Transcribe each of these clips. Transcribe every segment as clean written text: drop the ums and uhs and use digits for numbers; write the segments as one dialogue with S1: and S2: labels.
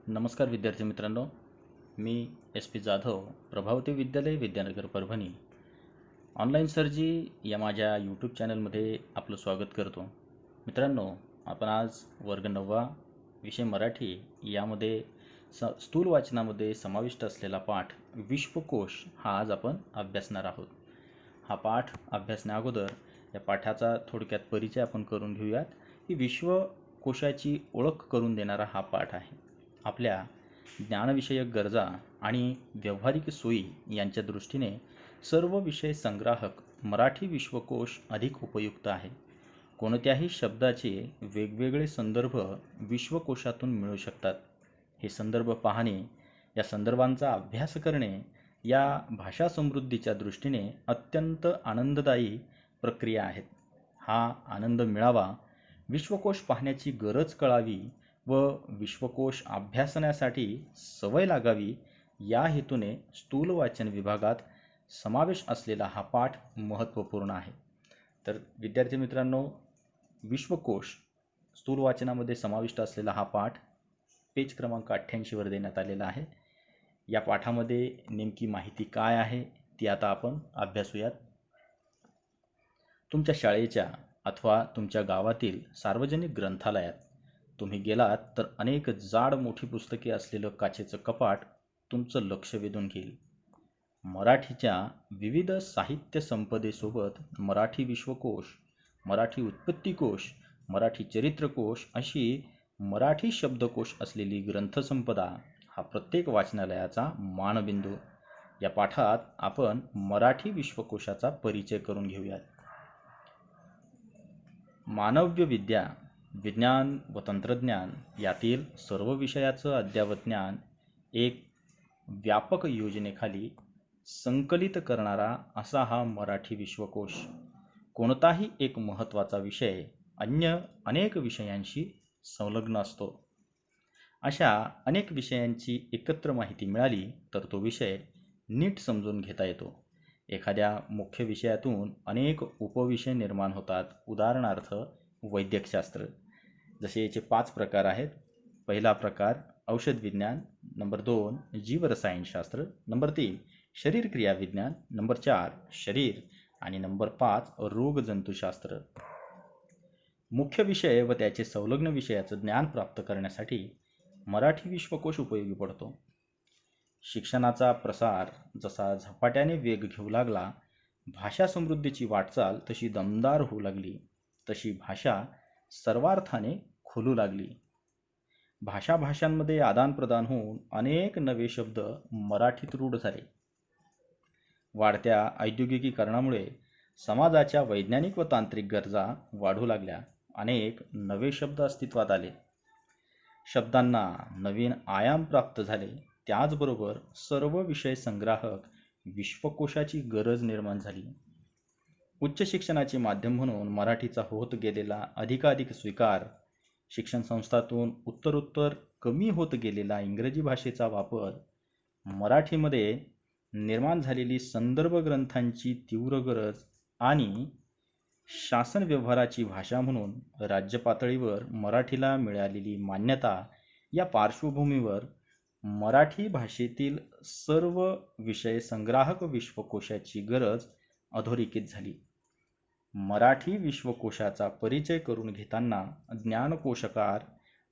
S1: नमस्कार विद्यार्थी मित्रांनो, मी एस पी जाधव, प्रभावती विद्यालय विद्यानगर परभणी. ऑनलाईन सर्जी या माझ्या यूट्यूब चॅनलमध्ये आपलं स्वागत करतो. मित्रांनो, आपण आज वर्ग 9वा विषय मराठी यामध्ये स्थूल वाचनामध्ये समाविष्ट असलेला पाठ विश्वकोश हा आज आपण अभ्यासणार आहोत. हा पाठ अभ्यासण्या अगोदर या पाठाचा थोडक्यात परिचय आपण करून घेऊयात. की विश्वकोशाची ओळख करून देणारा हा पाठ आहे. आपल्या ज्ञानविषयक गरजा आणि व्यावहारिक सोयी यांच्या दृष्टीने सर्व विषय संग्राहक मराठी विश्वकोश अधिक उपयुक्त आहे. कोणत्याही शब्दाचे वेगवेगळे संदर्भ विश्वकोशातून मिळू शकतात. हे संदर्भ पाहणे, या संदर्भांचा अभ्यास करणे या भाषा समृद्धीच्या दृष्टीने अत्यंत आनंददायी प्रक्रिया आहेत. हा आनंद मिळावा, विश्वकोश पाहण्याची गरज कळावी व विश्वकोश अभ्यासण्यासाठी सवय लागावी या हेतूने स्थूल वाचन विभागात समावेश असलेला हा पाठ महत्त्वपूर्ण आहे. तर विद्यार्थी मित्रांनो, विश्वकोश स्थूल वाचनामध्ये समाविष्ट असलेला हा पाठ पेज क्रमांक 88 वर देण्यात आलेला आहे. या पाठामध्ये नेमकी माहिती काय आहे ती आता आपण अभ्यासूयात. तुमच्या शाळेच्या अथवा तुमच्या गावातील सार्वजनिक ग्रंथालयात तुम्ही गेलात तर अनेक जाड मोठी पुस्तके असलेलं काचेचं कपाट तुमचं लक्ष वेधून घेईल. मराठीच्या विविध साहित्य संपदेसोबत मराठी विश्वकोश, मराठी उत्पत्तीकोश, मराठी चरित्रकोश अशी मराठी शब्दकोश असलेली ग्रंथसंपदा हा प्रत्येक वाचनालयाचा मानबिंदू. या पाठात आपण मराठी विश्वकोशाचा परिचय करून घेऊयात. मानव्य विद्या, विज्ञान व तंत्रज्ञान यातील सर्व विषयाचं अद्ययावत ज्ञान एक व्यापक योजनेखाली संकलित करणारा असा हा मराठी विश्वकोश. कोणताही एक महत्त्वाचा विषय अन्य अनेक विषयांशी संलग्न असतो. अशा अनेक विषयांची एकत्र माहिती मिळाली तर तो विषय नीट समजून घेता येतो. एखाद्या मुख्य विषयातून अनेक उपविषय निर्माण होतात. उदाहरणार्थ वैद्यकशास्त्र, जसे याचे 5 प्रकार आहेत. पहिला प्रकार औषध विज्ञान, नंबर 2 जीवरसायनशास्त्र, नंबर 3 शरीर क्रिया विज्ञान, नंबर 4 शरीर आणि नंबर 5 रोगजंतुशास्त्र. मुख्य विषय व त्याचे संलग्न विषयाचं ज्ञान प्राप्त करण्यासाठी मराठी विश्वकोश उपयोगी पडतो. शिक्षणाचा प्रसार जसा झपाट्याने वेग घेऊ लागला, भाषा समृद्धीची वाटचाल तशी दमदार होऊ लागली, तशी भाषा सर्वार्थाने खुलू लागली. भाषांमध्ये आदानप्रदान होऊन अनेक नवे शब्द मराठीत रूढ झाले. वाढत्या औद्योगिकीकरणामुळे समाजाच्या वैज्ञानिक व तांत्रिक गरजा वाढू लागल्या. अनेक नवे शब्द अस्तित्वात आले. शब्दांना नवीन आयाम प्राप्त झाले. त्याचबरोबर सर्व विषय संग्राहक विश्वकोशाची गरज निर्माण झाली. उच्च शिक्षणाचे माध्यम म्हणून मराठीचा होत गेलेला अधिकाधिक स्वीकार, शिक्षण संस्थांतून उत्तरोत्तर कमी होत गेलेला इंग्रजी भाषेचा वापर, मराठीमध्ये निर्माण झालेली संदर्भ ग्रंथांची तीव्र गरज आणि शासन व्यवहाराची भाषा म्हणून राज्य पातळीवर मराठीला मिळालेली मान्यता या पार्श्वभूमीवर मराठी भाषेतील सर्व विषय संग्राहक विश्वकोशाची गरज अधोरेखित झाली. मराठी विश्वकोशाचा परिचय करून घेताना ज्ञानकोशकार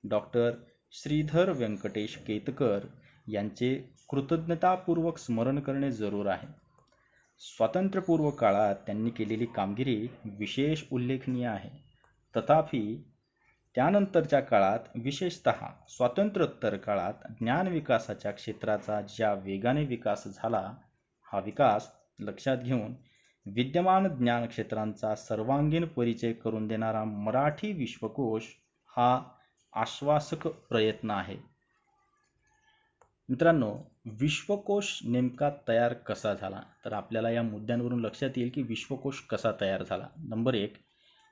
S1: डॉक्टर श्रीधर व्यंकटेश केतकर यांचे कृतज्ञतापूर्वक स्मरण करणे जरूर आहे. स्वातंत्र्यपूर्व काळात त्यांनी केलेली कामगिरी विशेष उल्लेखनीय आहे. तथापि त्यानंतरच्या काळात, विशेषतः स्वातंत्र्योत्तर काळात ज्ञानविकासाच्या क्षेत्राचा ज्या वेगाने विकास झाला, हा विकास लक्षात घेऊन विद्यमान ज्ञान क्षेत्रांचा सर्वांगीण परिचय करून देणारा मराठी विश्वकोश हा आश्वासक प्रयत्न आहे. मित्रांनो, विश्वकोश नेमका तयार कसा झाला तर आपल्याला या मुद्द्यांवरून लक्षात येईल की विश्वकोश कसा तयार झाला. नंबर 1,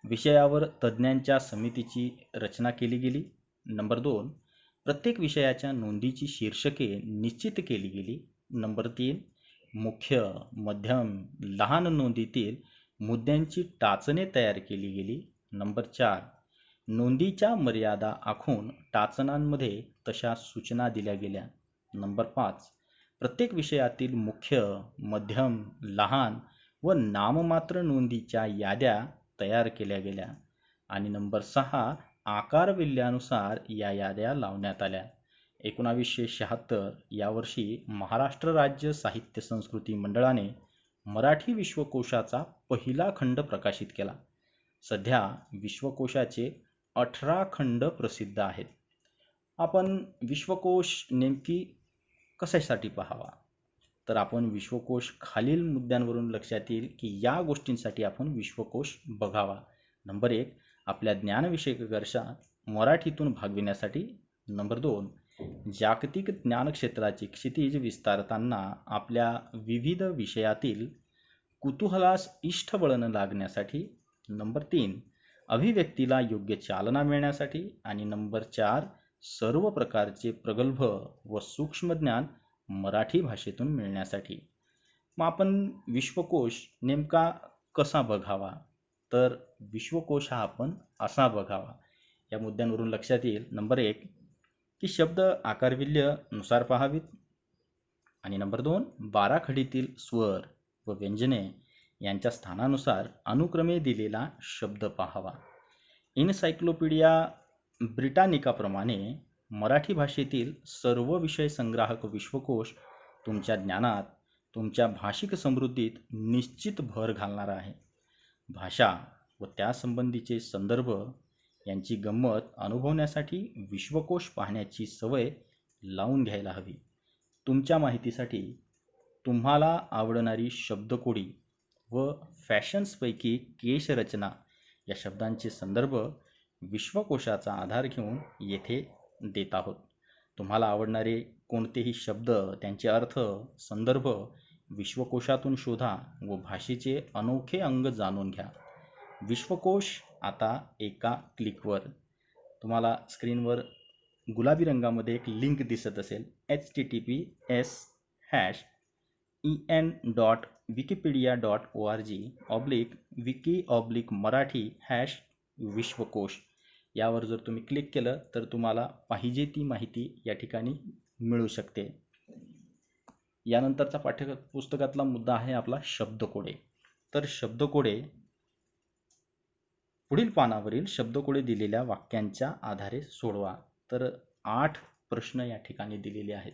S1: विषयावर तज्ज्ञांच्या समितीची रचना केली गेली. नंबर 2, प्रत्येक विषयाच्या नोंदीची शीर्षके निश्चित केली गेली. नंबर 3, मुख्य, मध्यम, लहान नोंदीतील मुद्द्यांची टाचणे तयार केली गेली. नंबर 4, नोंदीच्या मर्यादा आखून टाचणांमध्ये तशा सूचना दिल्या गेल्या. नंबर 5, प्रत्येक विषयातील मुख्य, मध्यम, लहान व नाममात्र नोंदीच्या याद्या तयार केल्या गेल्या. आणि नंबर 6, आकारविल्ल्यानुसार या याद्या लावण्यात आल्या. 1976 या वर्षी महाराष्ट्र राज्य साहित्य संस्कृती मंडळाने मराठी विश्वकोशाचा पहिला खंड प्रकाशित केला. सध्या विश्वकोशाचे 18 खंड प्रसिद्ध आहेत. आपण विश्वकोश नेमकी कशासाठी पाहावा, तर आपण विश्वकोश खालील मुद्द्यांवरून लक्षात येईल की या गोष्टींसाठी आपण विश्वकोश बघावा. नंबर 1, आपल्या ज्ञानविषयक गरजा मराठीतून भागविण्यासाठी. नंबर 2, जागतिक ज्ञानक्षेत्राची क्षितिज विस्तारताना आपल्या विविध विषयातील कुतूहलास इष्टबळण लागण्यासाठी. नंबर 3, अभिव्यक्तीला योग्य चालना मिळण्यासाठी. आणि नंबर 4, सर्व प्रकारचे प्रगल्भ व सूक्ष्म ज्ञान मराठी भाषेतून मिळण्यासाठी. मग आपण विश्वकोश नेमका कसा बघावा, तर विश्वकोश हा आपण असा बघावा. या मुद्द्यांवरून लक्षात येईल. नंबर 1, की शब्द आकारविल्य नुसार पाहावीत. आणि नंबर 2, बाराखडीतील स्वर व व्यंजने यांच्या स्थानानुसार अनुक्रमे दिलेला शब्द पाहावा. इनसायक्लोपीडिया ब्रिटानिकाप्रमाणे मराठी भाषेतील सर्व विषय संग्राहक विश्वकोश तुमच्या ज्ञानात, तुमच्या भाषिक समृद्धीत निश्चित भर घालणार आहे. भाषा व त्यासंबंधीचे संदर्भ यांची गंमत अनुभवण्यासाठी विश्वकोश पाहण्याची सवय लावून घ्यायला हवी. तुमच्या माहितीसाठी तुम्हाला आवडणारी शब्दकोडी व फॅशन्सपैकी केशरचना या शब्दांचे संदर्भ विश्वकोशाचा आधार घेऊन येथे देत आहोत. तुम्हाला आवडणारे कोणतेही शब्द, त्यांचे अर्थ, संदर्भ विश्वकोशातून शोधा व भाषेचे अनोखे अंग जाणून घ्या. विश्वकोश आता एका क्लिकवर. तुम्हाला स्क्रीनवर गुलाबी रंगामध्ये एक लिंक दिसत असेल, https://en.wikipedia.org/wiki/मराठी-विश्वकोश यावर जर तुम्ही क्लिक केलं तर तुम्हाला पाहिजे ती माहिती या ठिकाणी मिळू शकते. यानंतरचा पाठ्यपुस्तकातला मुद्दा आहे आपला शब्दकोडे. तर शब्दकोडे पुढील पानावरील शब्दकोडे दिलेल्या वाक्यांच्या आधारे सोडवा. तर 8 प्रश्न या ठिकाणी दिलेले आहेत.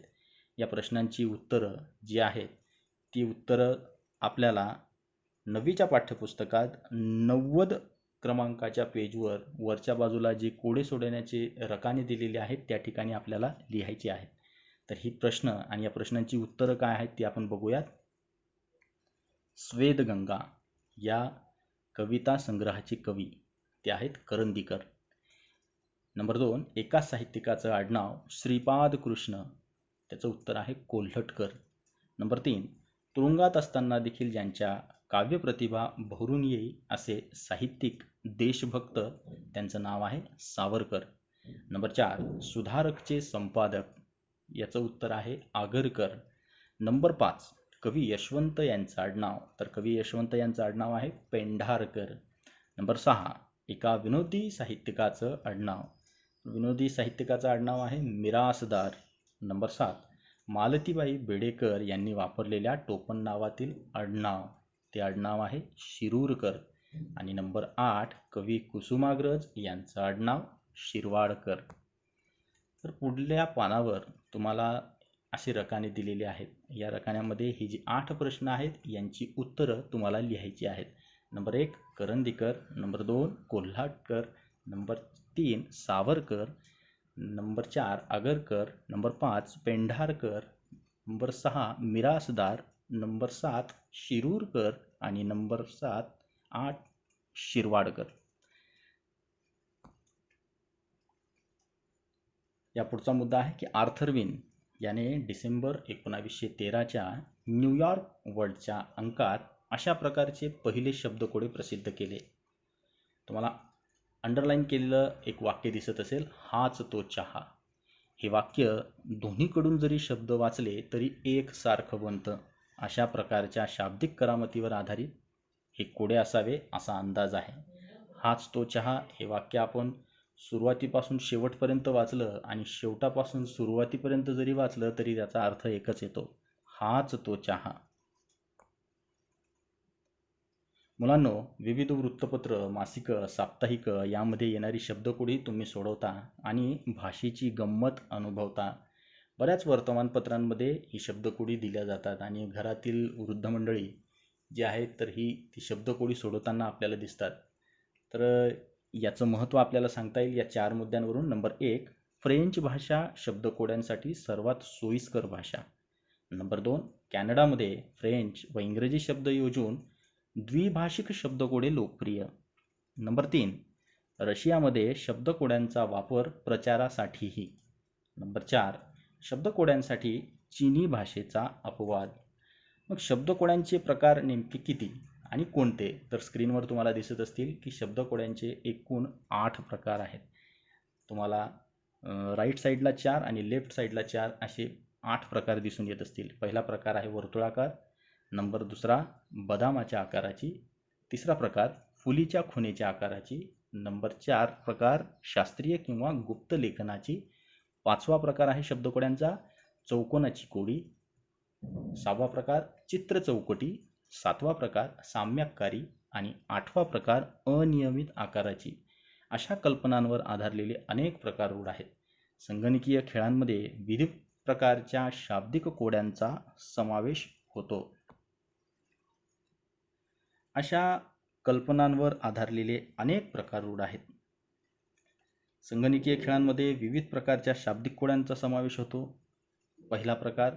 S1: या प्रश्नांची उत्तरं जी आहेत ती उत्तरं आपल्याला 9वीच्या पाठ्यपुस्तकात 90 क्रमांकाच्या पेजवर वरच्या बाजूला जे कोडे सोडवण्याचे रकाने दिलेले आहेत त्या ठिकाणी आपल्याला लिहायचे आहेत. तर ही प्रश्न आणि या प्रश्नांची उत्तरं काय आहेत ती आपण बघूयात. स्वेदगंगा या कविता संग्रहाचे कवी ते आहेत करंदीकर. नंबर 2, एका साहित्यिकाचं आडनाव श्रीपाद कृष्ण, त्याचं उत्तर आहे कोल्हटकर. नंबर 3, तुरुंगात असताना देखील ज्यांच्या काव्यप्रतिभा भरून येई असे साहित्यिक, देशभक्त, त्यांचं नाव आहे सावरकर. नंबर 4, सुधारकचे संपादक, याचं उत्तर आहे आगरकर. नंबर 5, कवी यशवंत यांचं आडनाव, तर कवी यशवंत यांचं आडनाव आहे पेंढारकर. नंबर 6, एका विनोदी साहित्यिकाचं आडनाव, विनोदी साहित्यिकाचं आडनाव आहे मिरासदार. नंबर 7, मालतीबाई बेडेकर यांनी वापरलेल्या टोपण नावातील आडनाव, ते आडनाव आहे शिरूरकर. आणि नंबर 8, कवी कुसुमाग्रज यांचं आडनाव शिरवाडकर. तर पुढल्या पानावर तुम्हाला असे रकाने दिलेले आहेत. या रकान्यामध्ये ही जी 8 प्रश्न आहेत यांची उत्तरं तुम्हाला लिहायची आहेत. Number 1 Karandikar, number 2 Kolhatkar, number 3 Savarkar, number 4 Agarkar, number 5 Pendharkar, number 6 Mirasdar, number 7 Shirurkar आणि नंबर 8 शिरवाडकर. या पुढचा मुद्दा आहे की आर्थर विन याने डिसेंबर 1913च्या न्यूयॉर्क वर्ल्डच्या अंकात अशा प्रकारचे पहिले शब्दकोडे प्रसिद्ध केले. तुम्हाला अंडरलाईन केलेलं एक वाक्य दिसत असेल, हाच तो चहा. हे वाक्य दोन्हीकडून जरी शब्द वाचले तरी एकसारखं बनतं. अशा प्रकारच्या शाब्दिक करामतीवर आधारित हे कोडे असावे असा अंदाज आहे. हाच तो चहा हे वाक्य आपण सुरुवातीपासून शेवटपर्यंत वाचलं आणि शेवटापासून सुरुवातीपर्यंत जरी वाचलं तरी त्याचा अर्थ एकच येतो, हाच तो चहा. मुलांनो, विविध वृत्तपत्र, मासिक, साप्ताहिक यामध्ये येणारी शब्दकोडी तुम्ही सोडवता आणि भाषेची गंमत अनुभवता. बऱ्याच वर्तमानपत्रांमध्ये ही शब्दकोडी दिल्या जातात आणि घरातील वृद्ध मंडळी जी आहेत तर ती शब्दकोडी सोडवताना आपल्याला दिसतात. तर याचं महत्त्व आपल्याला सांगता येईल या 4 मुद्द्यांवरून. नंबर 1, फ्रेंच भाषा शब्दकोड्यांसाठी सर्वात सोयीस्कर भाषा. नंबर 2, कॅनडामध्ये फ्रेंच व इंग्रजी शब्द योजून द्विभाषिक शब्दकोडे लोकप्रिय. नंबर 3, रशियामध्ये शब्दकोड्यांचा वापर प्रचारासाठीही. नंबर 4, शब्दकोड्यांसाठी चीनी भाषेचा अपवाद. मग शब्दकोड्यांचे प्रकार नेमके किती आणि कोणते? तर स्क्रीनवर तुम्हाला दिसत असतील की शब्दकोड्यांचे एकूण 8 प्रकार आहेत. तुम्हाला राईट साईडला 4 आणि लेफ्ट साईडला 4 असे 8 प्रकार दिसून येत असतील. पहिला प्रकार आहे वर्तुळाकार. नंबर 2 बदामाच्या आकाराची. 3रा प्रकार फुलीच्या खुनेच्या आकाराची. नंबर 4 प्रकार शास्त्रीय किंवा गुप्त लेखनाची. 5वा प्रकार आहे शब्दकोड्यांचा चौकोनाची कोडी. 6वा प्रकार चित्र चौकटी. 7वा प्रकार साम्यकारी आणि 8वा प्रकार अनियमित आकाराची. अशा कल्पनांवर आधारलेले अनेक प्रकार रूढ आहेत. संगणकीय खेळांमध्ये विविध प्रकारच्या शाब्दिक कोड्यांचा समावेश होतो. अशा कल्पनांवर आधारलेले अनेक प्रकार रूढ आहेत. संगणकीय खेळांमध्ये विविध प्रकारच्या शाब्दिक कोड्यांचा समावेश होतो. पहिला प्रकार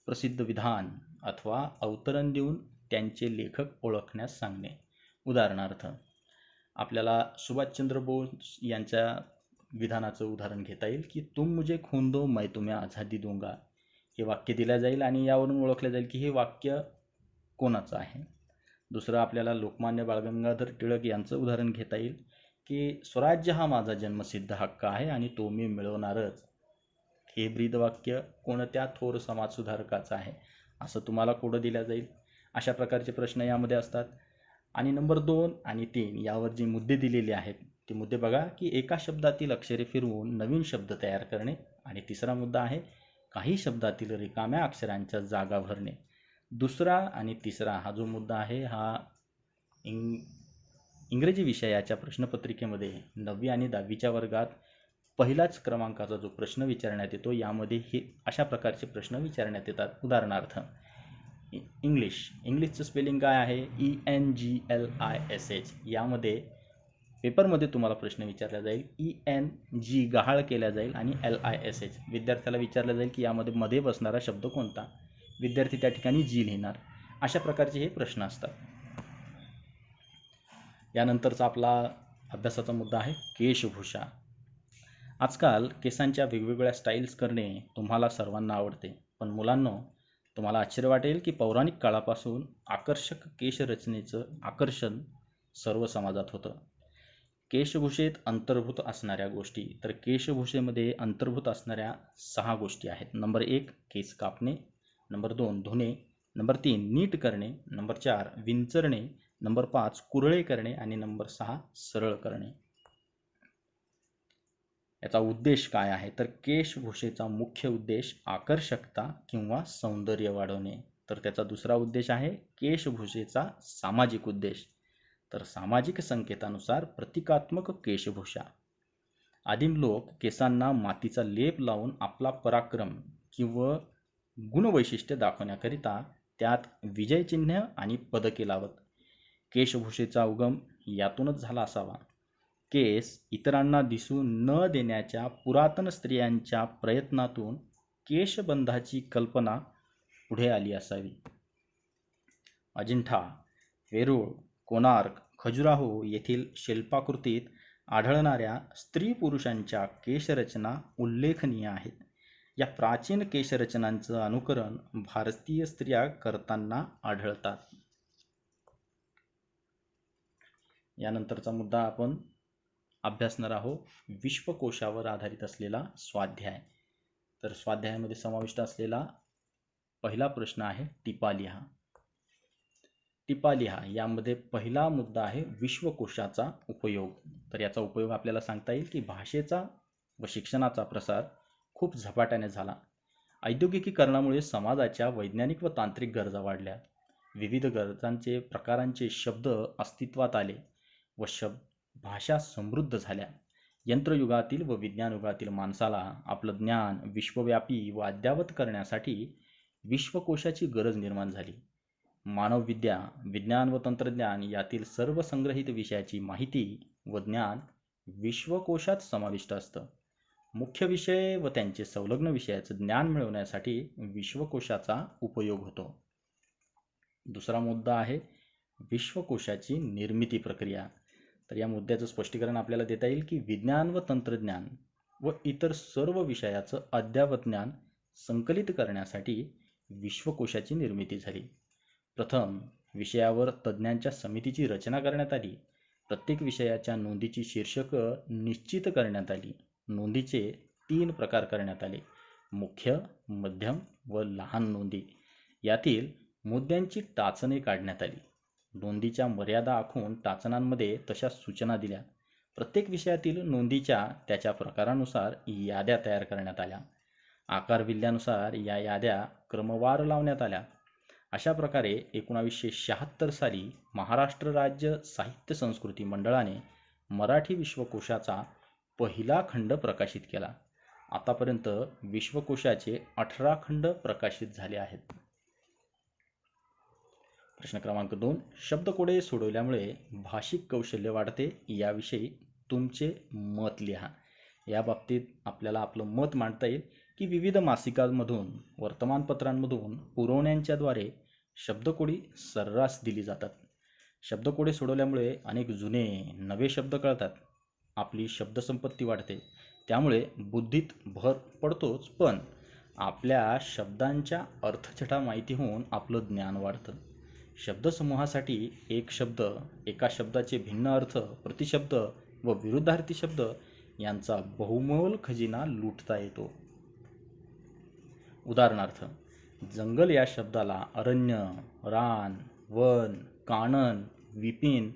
S1: प्रसिद्ध विधान अथवा अवतरण देऊन त्यांचे लेखक ओळखण्यास सांगणे. उदाहरणार्थ आपल्याला सुभाषचंद्र बोस यांच्या विधानाचं उदाहरण घेता येईल की तुम मुझे खून दो मैं तुम्हें आझादी दूंगा. हे वाक्य दिलं जाईल आणि यावरून ओळखलं जाईल की हे वाक्य कोणाचं आहे. दुसरं आपल्याला लोकमान्य बाळ गंगाधर टिळक यांचं उदाहरण घेता येईल की स्वराज्य हा माझा जन्मसिद्ध हक्क आहे आणि तो मी मिळवणारच. हे ब्रीदवाक्य कोणत्या थोर समाजसुधारकाचं आहे असं तुम्हाला कोडं दिल्या जाईल. अशा प्रकारचे प्रश्न यामध्ये असतात. आणि नंबर 2 आणि 3 यावर जे मुद्दे दिलेले आहेत ते मुद्दे बघा की एका शब्दातील अक्षरे फिरवून नवीन शब्द तयार करणे. आणि 3रा मुद्दा आहे काही शब्दातील रिकाम्या अक्षरांच्या जागा भरणे. 2रा आणि 3रा हा जो मुद्दा आहे हा इंग्रजी विषयाच्या प्रश्नपत्रिकेमध्ये 9वी आणि 10वीच्या वर्गात पहिलाच क्रमांकाचा जो प्रश्न विचारण्यात येतो यामध्ये हे अशा प्रकारचे प्रश्न विचारण्यात येतात. उदाहरणार्थ इंग्लिशचं स्पेलिंग काय आहे? ENGLISH. यामध्ये पेपरमध्ये तुम्हाला प्रश्न विचारला जाईल. ENG गहाळ केला जाईल आणि LISH विद्यार्थ्याला विचारलं जाईल की यामध्ये मध्ये बसणारा शब्द कोणता. विद्यार्थी त्या ठिकाणी जी लिहिणार. अशा प्रकारचे हे प्रश्न असतात. यानंतरचा आपला अभ्यासाचा मुद्दा आहे केशभूषा. आजकाल केसांच्या वेगवेगळ्या स्टाईल्स करणे तुम्हाला सर्वांना आवडते. पण मुलांनो, तुम्हाला आश्चर्य वाटेल की पौराणिक काळापासून आकर्षक केशरचनेचं आकर्षण सर्व समाजात होतं. केशभूषेत अंतर्भूत असणाऱ्या गोष्टी. तर केशभूषेमध्ये अंतर्भूत असणाऱ्या 6 गोष्टी आहेत. नंबर 1 केस कापणे. नंबर 2 धुणे. नंबर 3 नीट करणे. नंबर 4 विंचरणे. नंबर 5 कुरळे करणे आणि नंबर 6 सरळ करणे. याचा उद्देश काय आहे? तर केशभूषेचा मुख्य उद्देश आकर्षकता किंवा सौंदर्य वाढवणे. तर त्याचा दुसरा उद्देश आहे केशभूषेचा सामाजिक उद्देश. तर सामाजिक संकेतानुसार प्रतिकात्मक केशभूषा. आदिम लोक केसांना मातीचा लेप लावून आपला पराक्रम किंवा गुणवैशिष्ट्य दाखवण्याकरिता त्यात विजयचिन्ह आणि पदके लावत. केशभूषेचा उगम यातूनच झाला असावा. केस इतरांना दिसू न देण्याच्या पुरातन स्त्रियांच्या प्रयत्नातून केशबंधाची कल्पना पुढे आली असावी. अजिंठा, वेरूळ, कोणार्क, खजुराहो येथील शिल्पाकृतीत आढळणाऱ्या स्त्री पुरुषांच्या केशरचना उल्लेखनीय आहेत. या प्राचीन केशरचनांचं अनुकरण भारतीय स्त्रिया करताना आढळतात. यानंतरचा मुद्दा आपण अभ्यासणार आहोत विश्वकोशावर आधारित असलेला स्वाध्याय. तर स्वाध्यायामध्ये समाविष्ट असलेला पहिला प्रश्न आहे टिपा लिहा. टिपा लिहा यामध्ये पहिला मुद्दा आहे विश्वकोशाचा उपयोग. तर याचा उपयोग आपल्याला सांगता येईल की भाषेचा व शिक्षणाचा प्रसार खूप झपाट्याने झाला. औद्योगिकीकरणामुळे समाजाच्या वैज्ञानिक व तांत्रिक गरजा वाढल्या. विविध गरजांचे प्रकारांचे शब्द अस्तित्वात आले व भाषा समृद्ध झाल्या. यंत्रयुगातील व विज्ञान युगातील माणसाला आपलं ज्ञान विश्वव्यापी व अद्ययावत करण्यासाठी विश्वकोशाची गरज निर्माण झाली. मानवविद्या, विज्ञान व तंत्रज्ञान यातील सर्व संग्रहित विषयाची माहिती व ज्ञान विश्वकोशात समाविष्ट असतं. मुख्य विषय व त्यांचे संलग्न विषयाचं ज्ञान मिळवण्यासाठी विश्वकोशाचा उपयोग होतो. दुसरा मुद्दा आहे विश्वकोशाची निर्मिती प्रक्रिया. तर या मुद्द्याचं स्पष्टीकरण आपल्याला देता येईल की विज्ञान व तंत्रज्ञान व इतर सर्व विषयाचं अद्ययावत ज्ञान संकलित करण्यासाठी विश्वकोशाची निर्मिती झाली. प्रथम विषयावर तज्ज्ञांच्या समितीची रचना करण्यात आली. प्रत्येक विषयाच्या नोंदीची शीर्षकं निश्चित करण्यात आली. नोंदीचे 3 प्रकार करण्यात आले: मुख्य, मध्यम व लहान नोंदी. यातील मुद्द्यांची टाचणी काढण्यात आली. नोंदीच्या मर्यादा आखून टाचणांमध्ये तशा सूचना दिल्या. प्रत्येक विषयातील नोंदीच्या त्याच्या प्रकारानुसार याद्या तयार करण्यात आल्या. आकारविल्ल्यानुसार या याद्या क्रमवार लावण्यात आल्या. अशा प्रकारे 1976 साली महाराष्ट्र राज्य साहित्य संस्कृती मंडळाने मराठी विश्वकोशाचा पहिला खंड प्रकाशित केला. आतापर्यंत विश्वकोशाचे 18 खंड प्रकाशित झाले आहेत. प्रश्न क्रमांक 2. शब्दकोडे सोडवल्यामुळे भाषिक कौशल्य वाढते याविषयी तुमचे मत लिहा. या बाबतीत आपल्याला आपलं मत मांडता येईल की विविध मासिकांमधून, वर्तमानपत्रांमधून पुरवण्यांच्याद्वारे शब्दकोडी सर्रास दिली जातात. शब्दकोडे सोडवल्यामुळे अनेक जुने नवे शब्द कळतात. आपली शब्दसंपत्ती वाढते. त्यामुळे बुद्धीत भर पडतोच, पण आपल्या शब्दांच्या अर्थछटा माहिती होऊन आपलं ज्ञान वाढतं. शब्दसमूहासाठी एक शब्द, एका शब्दाचे भिन्न अर्थ, प्रतिशब्द व विरुद्धार्थी शब्द यांचा बहुमोल खजिना लुटता येतो. उदाहरणार्थ, जंगल या शब्दाला अरण्य, रान, वन, कानन, विपिन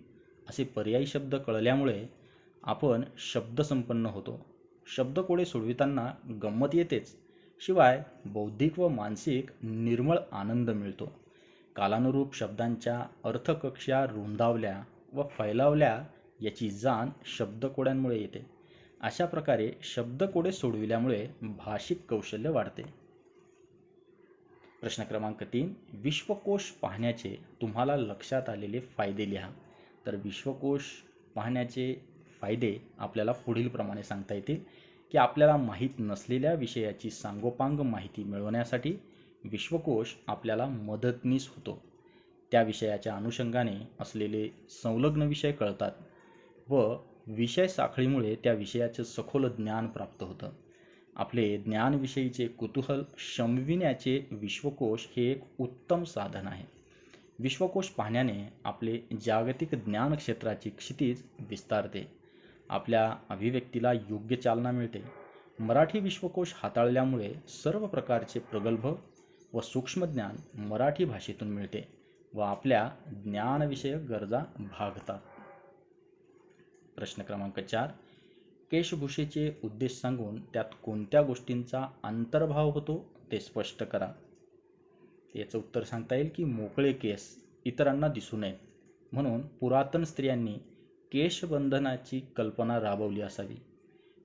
S1: असे पर्यायी शब्द कळल्यामुळे आपण शब्दसंपन्न होतो. शब्दकोडे सोडविताना गंमत येतेच, शिवाय बौद्धिक व मानसिक निर्मळ आनंद मिळतो. कालानुरूप शब्दांच्या अर्थकक्षा रुंदावल्या व फैलावल्या याची जाण शब्दकोड्यांमुळे येते. अशा प्रकारे शब्दकोडे सोडविल्यामुळे भाषिक कौशल्य वाढते. प्रश्न क्रमांक 3. विश्वकोश पाहण्याचे तुम्हाला लक्षात आलेले फायदे लिहा. तर विश्वकोश पाहण्याचे फायदे आपल्याला पुढील प्रमाणे सांगता येतील की आपल्याला माहीत नसलेल्या विषयाची सांगोपांग माहिती मिळवण्यासाठी विश्वकोश आपल्याला मदतनीस होतो. त्या विषयाच्या अनुषंगाने असलेले संलग्न विषय कळतात व विषय साखळीमुळे त्या विषयाचे सखोल ज्ञान प्राप्त होतं. आपले ज्ञानविषयीचे कुतूहल शमविण्याचे विश्वकोश हे एक उत्तम साधन आहे. विश्वकोश पाहण्याने आपले जागतिक ज्ञान क्षेत्राची क्षितिज विस्तारते. आपल्या अभिव्यक्तीला योग्य चालना मिळते. मराठी विश्वकोश हाताळल्यामुळे सर्व प्रकारचे प्रगल्भ व सूक्ष्म ज्ञान मराठी भाषेतून मिळते व आपल्या ज्ञानविषयक गरजा भागतात. प्रश्न क्रमांक 4. केशभूषेचे उद्देश सांगून त्यात कोणत्या गोष्टींचा अंतर्भाव होतो ते स्पष्ट करा. याचं उत्तर सांगता येईल की मोकळे केस इतरांना दिसू नयेत म्हणून पुरातन स्त्रियांनी केशबंधनाची कल्पना राबवली असावी.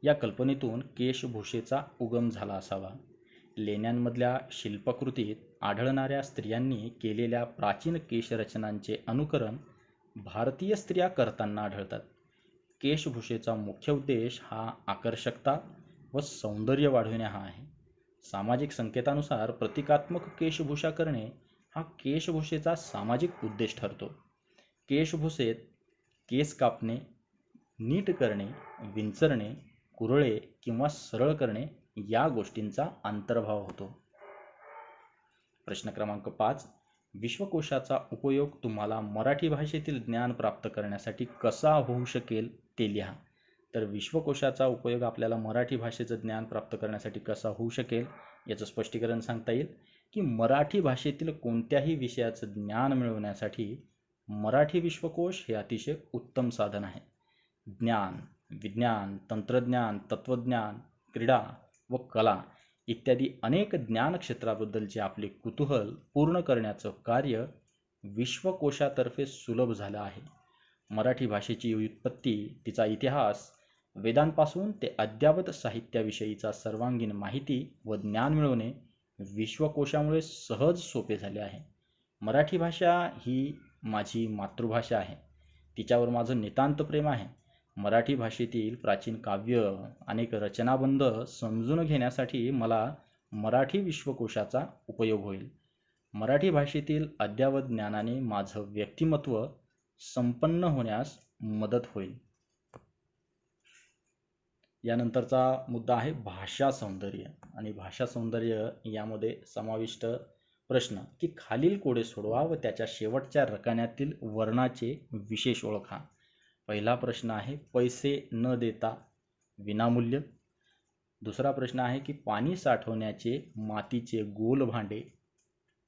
S1: या कल्पनेतून केशभूषेचा उगम झाला असावा. लेण्यांमधल्या शिल्पकृतीत आढळणाऱ्या स्त्रियांनी केलेल्या प्राचीन केशरचनांचे अनुकरण भारतीय स्त्रिया करताना आढळतात. केशभूषेचा मुख्य उद्देश हा आकर्षकता व सौंदर्य वाढविणे हा आहे. सामाजिक संकेतानुसार प्रतिकात्मक केशभूषा करणे हा केशभूषेचा सामाजिक उद्देश ठरतो. केशभूषेत केस कापणे, नीट करणे, विंचरणे, कुरळे किंवा सरळ करणे या गोष्टींचा अंतर्भाव होतो. प्रश्न क्रमांक 5. विश्वकोशाचा उपयोग तुम्हाला मराठी भाषेतील ज्ञान प्राप्त करण्यासाठी कसा होऊ शकेल ते लिहा. तर विश्वकोशाचा उपयोग आपल्याला मराठी भाषेचं ज्ञान प्राप्त करण्यासाठी कसा होऊ शकेल याचं स्पष्टीकरण सांगता येईल की मराठी भाषेतील कोणत्याही विषयाचं ज्ञान मिळवण्यासाठी मराठी विश्वकोश हे अतिशय उत्तम साधन आहे. ज्ञान, विज्ञान, तंत्रज्ञान, तत्त्वज्ञान, क्रीडा व कला इत्यादी अनेक ज्ञान क्षेत्राबद्दलचे आपले कुतूहल पूर्ण करण्याचं कार्य विश्वकोशातर्फे सुलभ झालं आहे. मराठी भाषेची व्युत्पत्ती, तिचा इतिहास, वेदांपासून ते अद्ययावत साहित्याविषयीचा सर्वांगीण माहिती व ज्ञान मिळवणे विश्वकोशामुळे सहज सोपे झाले आहे. मराठी भाषा ही माझी मातृभाषा आहे. तिच्यावर माझं नितांत प्रेम आहे. मराठी भाषेतील प्राचीन काव्य, अनेक रचनाबंध समजून घेण्यासाठी मला मराठी विश्वकोशाचा उपयोग होईल. मराठी भाषेतील अद्ययावत ज्ञानाने माझं व्यक्तिमत्व संपन्न होण्यास मदत होईल. यानंतरचा मुद्दा आहे भाषा सौंदर्य. आणि भाषा सौंदर्य यामध्ये समाविष्ट प्रश्न की खालील कोडे सोडवा व त्याच्या शेवटच्या रकान्यातील वर्णाचे विशेष ओळखा. पहिला प्रश्न आहे पैसे न देता विनामूल्य. दुसरा प्रश्न आहे की पाणी साठवण्याचे मातीचे गोल भांडे.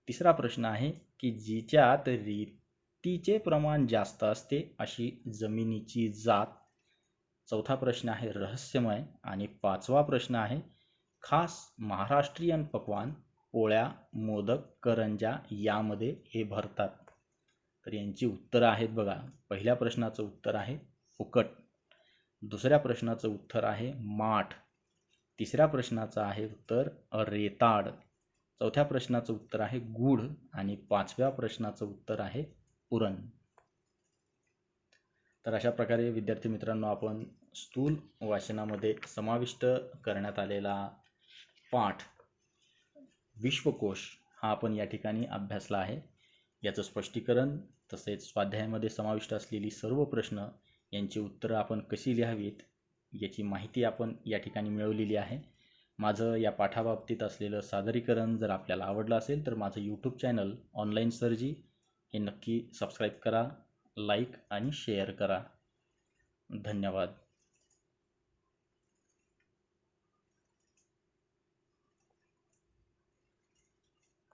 S1: तिसरा प्रश्न आहे की जिच्यात रेतीचे प्रमाण जास्त असते अशी जमिनीची जात. चौथा प्रश्न आहे रहस्यमय. आणि पाचवा प्रश्न आहे खास महाराष्ट्रीयन पक्वान पोळ्या, मोदक, करंजा यामध्ये हे भरतात. तर यांची उत्तरं आहेत बघा. पहिल्या प्रश्नाचं उत्तर आहे फुकट. दुसऱ्या प्रश्नाचं उत्तर आहे माठ. तिसऱ्या प्रश्नाचं आहे उत्तर रेताड. चौथ्या प्रश्नाचं उत्तर आहे गूढ. आणि पाचव्या प्रश्नाचं उत्तर आहे पुरण. तर अशा प्रकारे विद्यार्थी मित्रांनो, आपण स्थूल वाचनामध्ये समाविष्ट करण्यात आलेला पाठ विश्वकोश हा आपण या ठिकाणी अभ्यासला आहे. याचं स्पष्टीकरण तसेच स्वाध्यायामध्ये समाविष्ट असलेली सर्व प्रश्न यांची उत्तरं आपण कशी लिहावीत याची माहिती आपण या ठिकाणी मिळवलेली आहे. माझं या पाठाबाबतीत असलेलं सादरीकरण जर आपल्याला आवडलं असेल तर माझं यूट्यूब चॅनल ऑनलाईन सरजी हे नक्की सबस्क्राईब करा, लाईक आणि शेअर करा. धन्यवाद.